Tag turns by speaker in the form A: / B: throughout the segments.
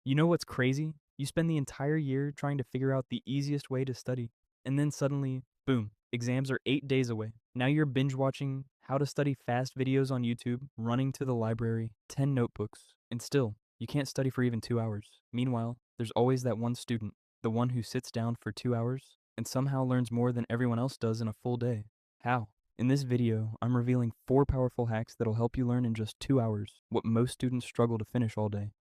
A: You know what's crazy? You spend the entire year trying to figure out the easiest way to study, and then suddenly, boom, exams are 8 days away. Now you're binge watching how to study fast videos on YouTube, running to the library, 10 notebooks, and still, you can't study for even 2 hours. Meanwhile, there's always that one student, the one who sits down for 2 hours and somehow learns more than everyone else does in a full day. How? In this video, I'm revealing 4 powerful hacks that'll help you learn in just 2 hours what most students struggle to finish all day.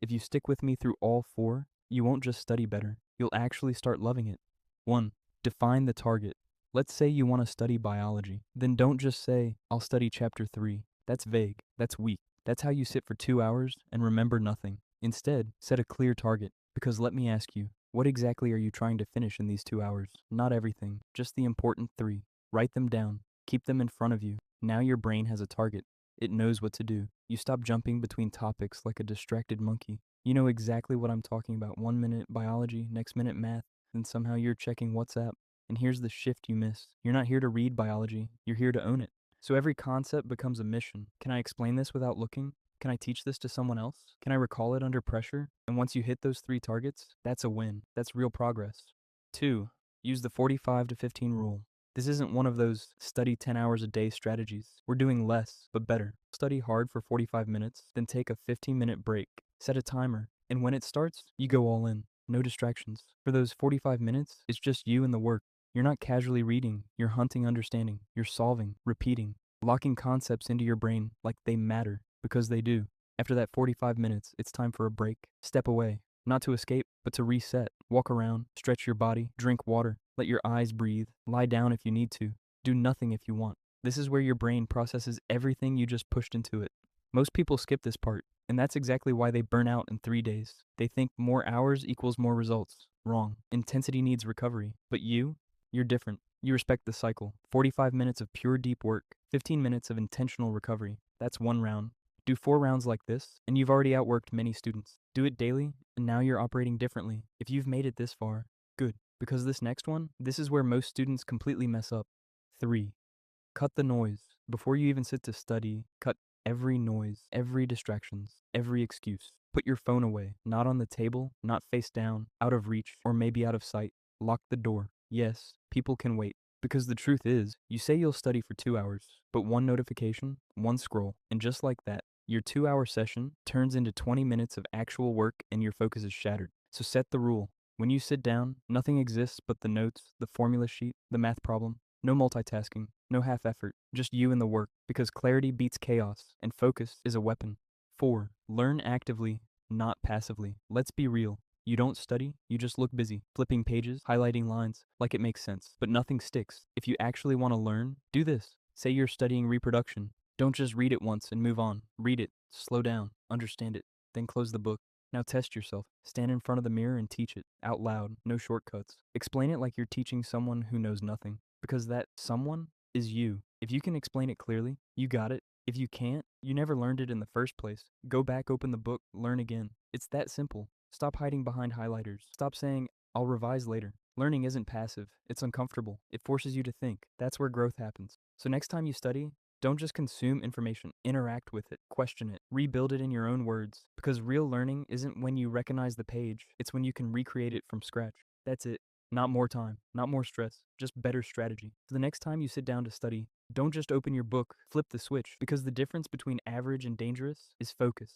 A: If you stick with me through all 4, you won't just study better, you'll actually start loving it. 1. Define the target. Let's say you want to study biology. Then don't just say, I'll study chapter 3. That's vague. That's weak. That's how you sit for 2 hours and remember nothing. Instead, set a clear target. Because let me ask you, what exactly are you trying to finish in these 2 hours? Not everything, just the important 3. Write them down. Keep them in front of you. Now your brain has a target. It knows what to do. You stop jumping between topics like a distracted monkey. You know exactly what I'm talking about. 1 minute biology, next minute math, then somehow you're checking WhatsApp. And here's the shift you miss. You're not here to read biology, you're here to own it. So every concept becomes a mission. Can I explain this without looking? Can I teach this to someone else? Can I recall it under pressure? And once you hit those 3 targets, that's a win. That's real progress. 2. Use the 45 to 15 rule. This isn't one of those study 10 hours a day strategies. We're doing less, but better. Study hard for 45 minutes, then take a 15-minute break. Set a timer, and when it starts, you go all in. No distractions. For those 45 minutes, it's just you and the work. You're not casually reading, you're hunting understanding. You're solving, repeating, locking concepts into your brain like they matter, because they do. After that 45 minutes, it's time for a break. Step away. Not to escape, but to reset. Walk around, stretch your body, drink water, let your eyes breathe, lie down if you need to, do nothing if you want. This is where your brain processes everything you just pushed into it. Most people skip this part, and that's exactly why they burn out in 3 days. They think more hours equals more results. Wrong. Intensity needs recovery. But you're different. You respect the cycle. 45 minutes of pure deep work, 15 minutes of intentional recovery. That's 1 round. Do 4 rounds like this, and you've already outworked many students. Do it daily, and now you're operating differently. If you've made it this far, good. Because this next one, this is where most students completely mess up. 3. Cut the noise. Before you even sit to study, cut every noise, every distractions, every excuse. Put your phone away, not on the table, not face down, out of reach, or maybe out of sight. Lock the door. Yes, people can wait. Because the truth is, you say you'll study for 2 hours, but one notification, one scroll, and just like that, your 2 hour session turns into 20 minutes of actual work and your focus is shattered. So set the rule. When you sit down, nothing exists but the notes, the formula sheet, the math problem. No multitasking, no half effort, just you and the work, because clarity beats chaos, and focus is a weapon. 4. Learn actively, not passively. Let's be real. You don't study, you just look busy, flipping pages, highlighting lines, like it makes sense, but nothing sticks. If you actually want to learn, do this. Say you're studying reproduction. Don't just read it once and move on. Read it, slow down, understand it, then close the book. Now test yourself. Stand in front of the mirror and teach it, out loud, no shortcuts. Explain it like you're teaching someone who knows nothing, because that someone is you. If you can explain it clearly, you got it. If you can't, you never learned it in the first place. Go back, open the book, learn again. It's that simple. Stop hiding behind highlighters. Stop saying, I'll revise later. Learning isn't passive, it's uncomfortable. It forces you to think. That's where growth happens. So next time you study, don't just consume information, interact with it, question it, rebuild it in your own words. Because real learning isn't when you recognize the page, it's when you can recreate it from scratch. That's it. Not more time, not more stress, just better strategy. So the next time you sit down to study, don't just open your book, flip the switch, because the difference between average and dangerous is focus.